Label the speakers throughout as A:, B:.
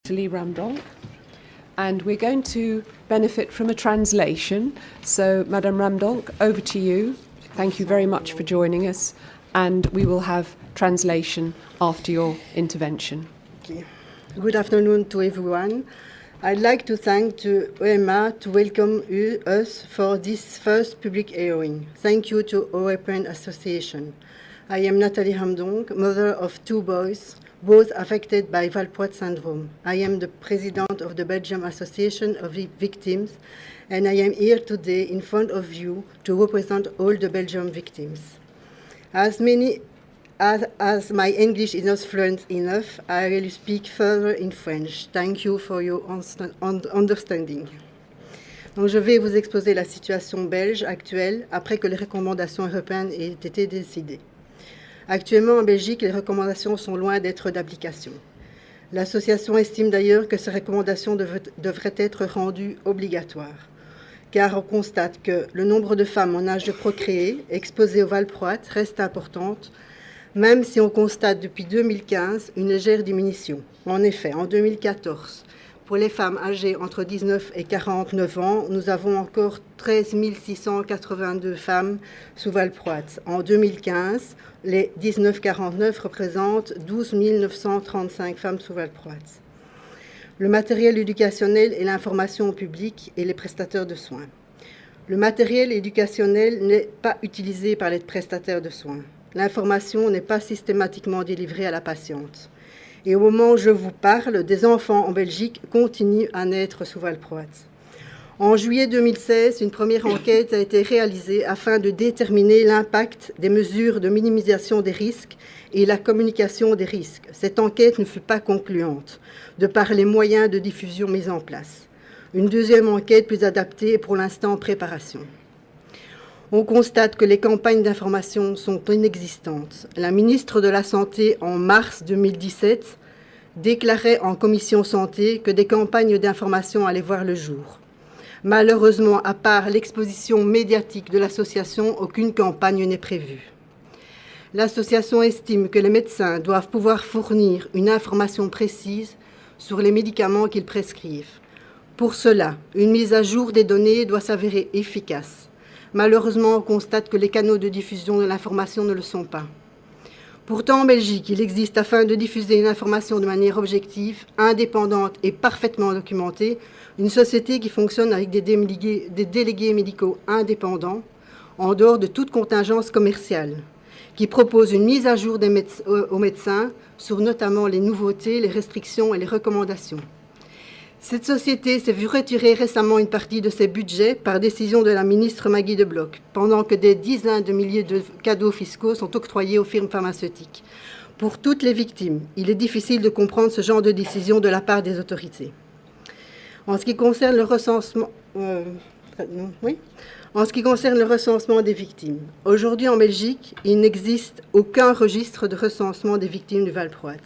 A: Nathalie Raemdonck, and we're going to benefit from a translation. So, Madame Raemdonck, over to you. Thank you very much for joining us, and we will have translation after your intervention.
B: Okay. Good afternoon to everyone. I'd like to thank the EMA to welcome us for this first public hearing. Thank you to European Association. I am Nathalie Raemdonck, mother of two boys, both affected by Valproate syndrome. I am the president of the Belgium Association of Victims, and I am here today in front of you to represent all the Belgian victims. As my English is not fluent enough, I will speak further in French. Thank you for your understanding. Donc, je vais vous exposer la situation belge actuelle après que les recommandations européennes aient été décidées. Actuellement, en Belgique, les recommandations sont loin d'être d'application. L'association estime d'ailleurs que ces recommandations devraient être rendues obligatoires, car on constate que le nombre de femmes en âge de procréer exposées au valproate reste importante, même si on constate depuis 2015 une légère diminution. En effet, en 2014, pour les femmes âgées entre 19 et 49 ans, nous avons encore 13 682 femmes sous valproate. En 2015, les 19-49 représentent 12 935 femmes sous valproate. Le matériel éducationnel et l'information au public et les prestataires de soins. Le matériel éducationnel n'est pas utilisé par les prestataires de soins. L'information n'est pas systématiquement délivrée à la patiente. Et au moment où je vous parle, des enfants en Belgique continuent à naître sous valproate. En juillet 2016, une première enquête a été réalisée afin de déterminer l'impact des mesures de minimisation des risques et la communication des risques. Cette enquête ne fut pas concluante, de par les moyens de diffusion mis en place. Une deuxième enquête plus adaptée est pour l'instant en préparation. On constate que les campagnes d'information sont inexistantes. La ministre de la Santé, en mars 2017, déclarait en commission santé que des campagnes d'information allaient voir le jour. Malheureusement, à part l'exposition médiatique de l'association, aucune campagne n'est prévue. L'association estime que les médecins doivent pouvoir fournir une information précise sur les médicaments qu'ils prescrivent. Pour cela, une mise à jour des données doit s'avérer efficace. Malheureusement, on constate que les canaux de diffusion de l'information ne le sont pas. Pourtant, en Belgique, il existe, afin de diffuser une information de manière objective, indépendante et parfaitement documentée, une société qui fonctionne avec des délégués médicaux indépendants, en dehors de toute contingence commerciale, qui propose une mise à jour aux médecins sur notamment les nouveautés, les restrictions et les recommandations. Cette société s'est vue retirer récemment une partie de ses budgets par décision de la ministre Maggie de Bloch, pendant que des dizaines de milliers de cadeaux fiscaux sont octroyés aux firmes pharmaceutiques. Pour toutes les victimes, il est difficile de comprendre ce genre de décision de la part des autorités. En ce qui concerne le recensement, des victimes, aujourd'hui en Belgique, il n'existe aucun registre de recensement des victimes du valproate.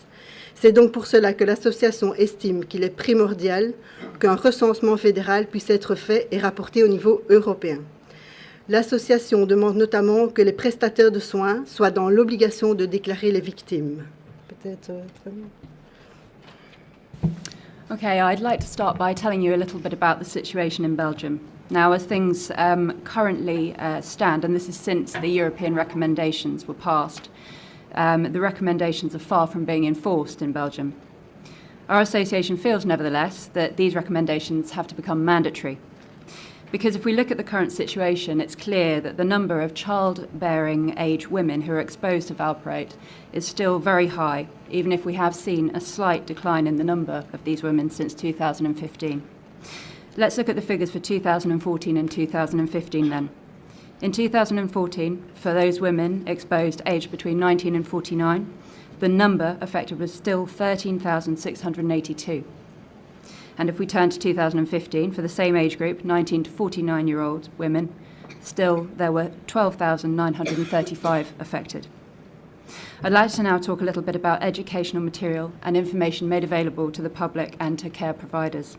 B: C'est donc pour cela que l'association estime qu'il est primordial qu'un recensement fédéral puisse être fait et rapporté au niveau européen. L'association demande notamment que les prestataires de soins soient dans l'obligation de déclarer les victimes.
C: Okay, I'd like to start by telling you a little bit about the situation in Belgium. Now, as things currently stand, and this is since the European recommendations were passed, the recommendations are far from being enforced in Belgium. Our association feels, nevertheless, that these recommendations have to become mandatory. Because if we look at the current situation, it's clear that the number of childbearing age women who are exposed to valproate is still very high, even if we have seen a slight decline in the number of these women since 2015. Let's look at the figures for 2014 and 2015 then. In 2014, for those women exposed aged between 19 and 49, the number affected was still 13,682. And if we turn to 2015, for the same age group, 19 to 49-year-old women, still there were 12,935 affected. I'd like to now talk a little bit about educational material and information made available to the public and to care providers.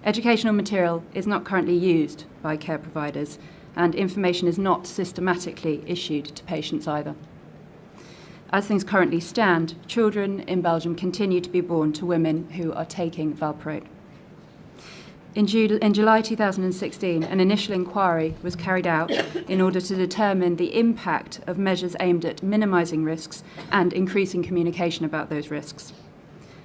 C: Educational material is not currently used by care providers, and information is not systematically issued to patients either. As things currently stand, children in Belgium continue to be born to women who are taking Valproate. In July 2016, an initial inquiry was carried out in order to determine the impact of measures aimed at minimising risks and increasing communication about those risks.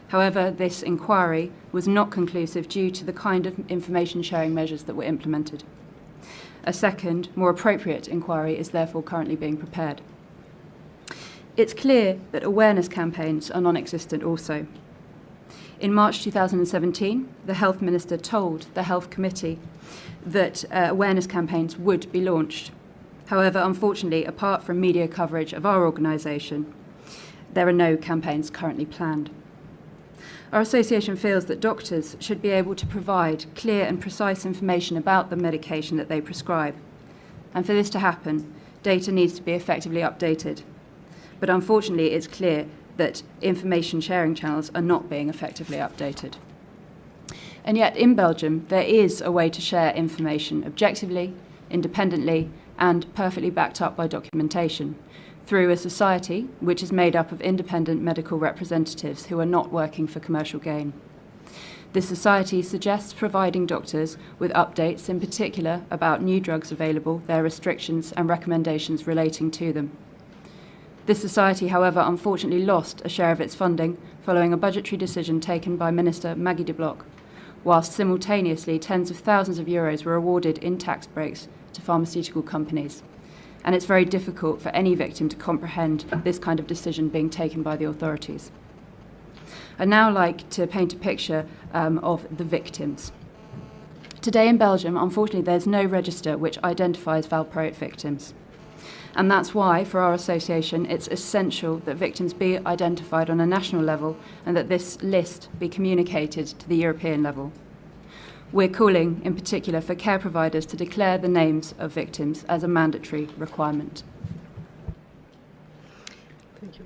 C: However, this inquiry was not conclusive due to the kind of information sharing measures that were implemented. A second, more appropriate inquiry is therefore currently being prepared. It's clear that awareness campaigns are non-existent also. In March 2017, the Health Minister told the Health Committee that awareness campaigns would be launched. However, unfortunately, apart from media coverage of our organisation, there are no campaigns currently planned. Our association feels that doctors should be able to provide clear and precise information about the medication that they prescribe. And for this to happen, data needs to be effectively updated. But unfortunately, it's clear that information sharing channels are not being effectively updated. And yet, in Belgium, there is a way to share information objectively, independently, and perfectly backed up by documentation through a society which is made up of independent medical representatives who are not working for commercial gain. This society suggests providing doctors with updates, in particular about new drugs available, their restrictions and recommendations relating to them. This society, however, unfortunately lost a share of its funding following a budgetary decision taken by Minister Maggie de Blok, whilst simultaneously tens of thousands of euros were awarded in tax breaks to pharmaceutical companies. And it's very difficult for any victim to comprehend this kind of decision being taken by the authorities. I'd now like to paint a picture of the victims. Today in Belgium, unfortunately, there's no register which identifies Valproate victims. And that's why, for our association, it's essential that victims be identified on a national level and that this list be communicated to the European level. We're calling, in particular, for care providers to declare the names of victims as a mandatory requirement.
B: Thank you.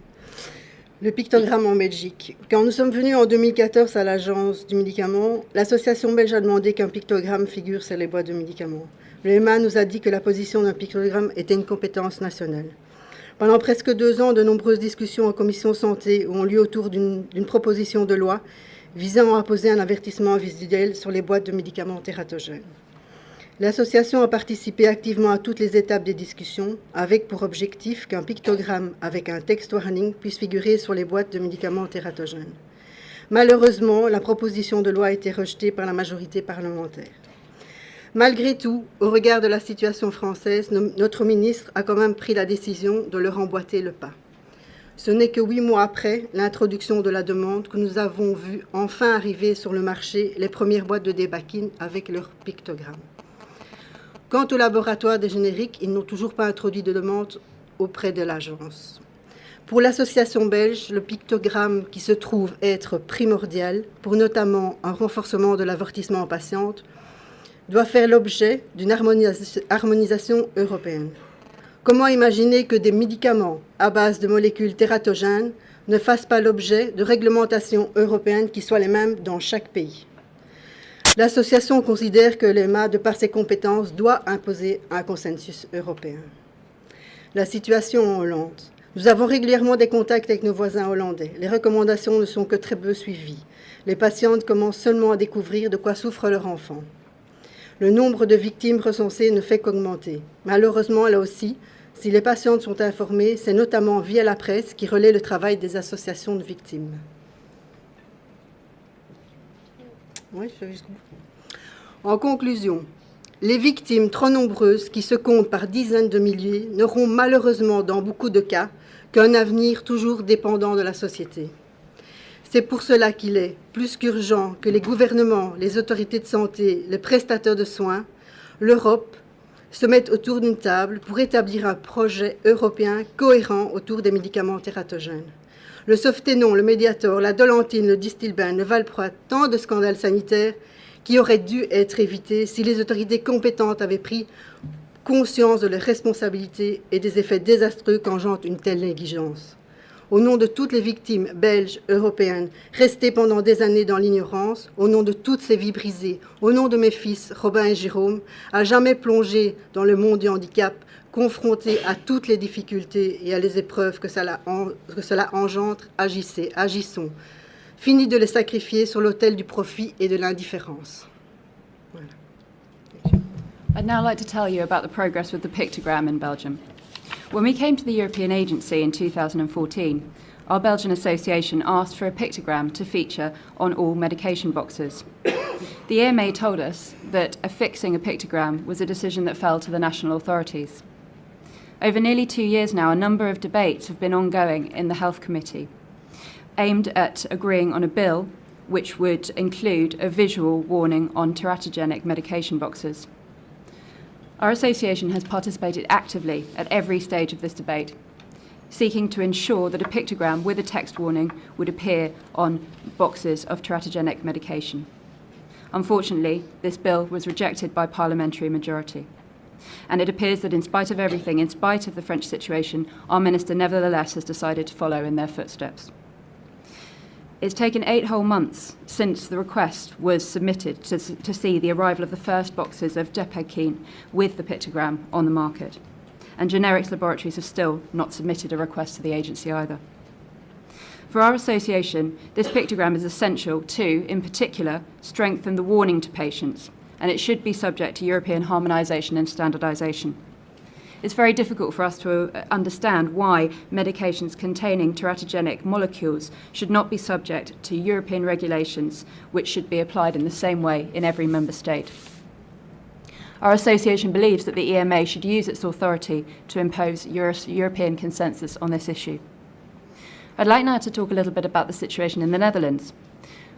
B: Le pictogramme en Belgique. Quand nous sommes venus en 2014 à l'Agence du Médicament, l'association belge a demandé qu'un pictogramme figure sur les boîtes de médicaments. Le EMA nous a dit que la position d'un pictogramme était une compétence nationale. Pendant presque 2 ans, de nombreuses discussions en commission santé ont lieu autour d'une proposition de loi visant à poser un avertissement visuel sur les boîtes de médicaments tératogènes. L'association a participé activement à toutes les étapes des discussions, avec pour objectif qu'un pictogramme avec un text warning puisse figurer sur les boîtes de médicaments tératogènes. Malheureusement, la proposition de loi a été rejetée par la majorité parlementaire. Malgré tout, au regard de la situation française, notre ministre a quand même pris la décision de leur emboîter le pas. Ce n'est que 8 mois après l'introduction de la demande que nous avons vu enfin arriver sur le marché les premières boîtes de débakine avec leur pictogramme. Quant au laboratoire des génériques, ils n'ont toujours pas introduit de demande auprès de l'agence. Pour l'association belge, le pictogramme qui se trouve être primordial pour notamment un renforcement de l'avertissement en patiente doit faire l'objet d'une harmonisation européenne. Comment imaginer que des médicaments à base de molécules tératogènes ne fassent pas l'objet de réglementations européennes qui soient les mêmes dans chaque pays? L'association considère que l'EMA, de par ses compétences, doit imposer un consensus européen. La situation en Hollande. Nous avons régulièrement des contacts avec nos voisins hollandais. Les recommandations ne sont que très peu suivies. Les patientes commencent seulement à découvrir de quoi souffre leur enfant. Le nombre de victimes recensées ne fait qu'augmenter. Malheureusement, là aussi, si les patientes sont informées, c'est notamment via la presse qui relaie le travail des associations de victimes. Oui, je vais jusqu'au bout. En conclusion, les victimes trop nombreuses, qui se comptent par dizaines de milliers, n'auront malheureusement dans beaucoup de cas qu'un avenir toujours dépendant de la société. C'est pour cela qu'il est plus qu'urgent que les gouvernements, les autorités de santé, les prestataires de soins, l'Europe, se mettent autour d'une table pour établir un projet européen cohérent autour des médicaments tératogènes. Le Softenon, le Mediator, la Dolantine, le Distilbène, le Valproate, tant de scandales sanitaires qui auraient dû être évités si les autorités compétentes avaient pris conscience de leurs responsabilités et des effets désastreux qu'engendre une telle négligence. au nom de toutes les victimes belges, européennes, restées pendant des années dans l'ignorance, au nom de toutes ces vies brisées, au nom de mes fils, Robin et Jérôme, à jamais plongés dans le monde du handicap, confrontés à toutes les difficultés et à les épreuves que cela engendre, agissons. Fini de les sacrifier sur l'autel du profit et de l'indifférence. Voilà.
C: I'd now like to tell you about the progress with the pictogram in Belgium. When we came to the European Agency in 2014, our Belgian association asked for a pictogram to feature on all medication boxes. The EMA told us that affixing a pictogram was a decision that fell to the national authorities. Over nearly 2 years now, a number of debates have been ongoing in the Health Committee, aimed at agreeing on a bill which would include a visual warning on teratogenic medication boxes. Our association has participated actively at every stage of this debate, seeking to ensure that a pictogram with a text warning would appear on boxes of teratogenic medication. Unfortunately, this bill was rejected by parliamentary majority. And it appears that in spite of everything, in spite of the French situation, our minister nevertheless has decided to follow in their footsteps. It's taken 8 whole months since the request was submitted to see the arrival of the first boxes of Depakine with the pictogram on the market. And generics laboratories have still not submitted a request to the agency either. For our association, this pictogram is essential to, in particular, strengthen the warning to patients, and it should be subject to European harmonisation and standardisation. It's very difficult for us to understand why medications containing teratogenic molecules should not be subject to European regulations, which should be applied in the same way in every member state. Our association believes that the EMA should use its authority to impose European consensus on this issue. I'd like now to talk a little bit about the situation in the Netherlands.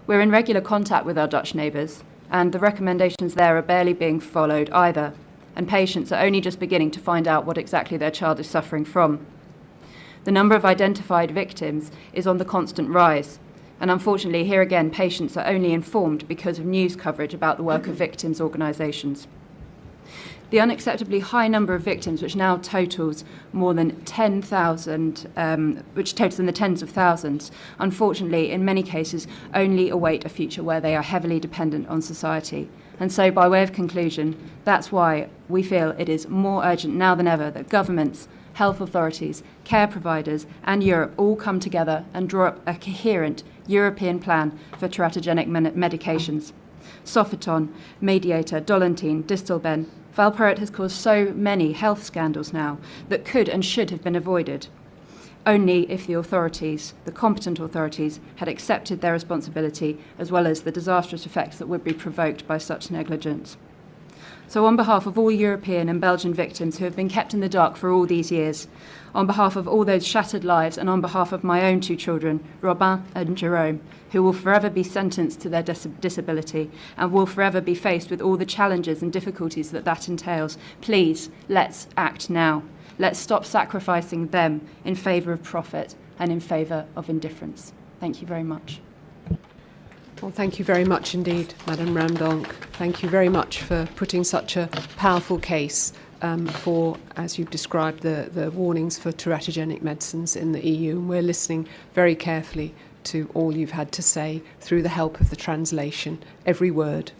C: We're in regular contact with our Dutch neighbours, and the recommendations there are barely being followed either, and patients are only just beginning to find out what exactly their child is suffering from. The number of identified victims is on the constant rise, and unfortunately here again patients are only informed because of news coverage about the work of victims' organisations. The unacceptably high number of victims, which now totals more than 10,000, which totals in the tens of thousands, unfortunately in many cases only await a future where they are heavily dependent on society. And so, by way of conclusion, that's why we feel it is more urgent now than ever that governments, health authorities, care providers and Europe all come together and draw up a coherent European plan for teratogenic medications. Sofeton, Mediator, Dolantine, Distilben, Valproate has caused so many health scandals now that could and should have been avoided, only if the authorities, the competent authorities, had accepted their responsibility as well as the disastrous effects that would be provoked by such negligence. So on behalf of all European and Belgian victims who have been kept in the dark for all these years, on behalf of all those shattered lives and on behalf of my own 2 children, Robin and Jérôme, who will forever be sentenced to their disability and will forever be faced with all the challenges and difficulties that entails, please, let's act now. Let's stop sacrificing them in favour of profit and in favour of indifference. Thank you very much.
A: Well, thank you very much indeed, Madame Raemdonck. Thank you very much for putting such a powerful case for, as you've described, the warnings for teratogenic medicines in the EU. And we're listening very carefully to all you've had to say through the help of the translation, every word.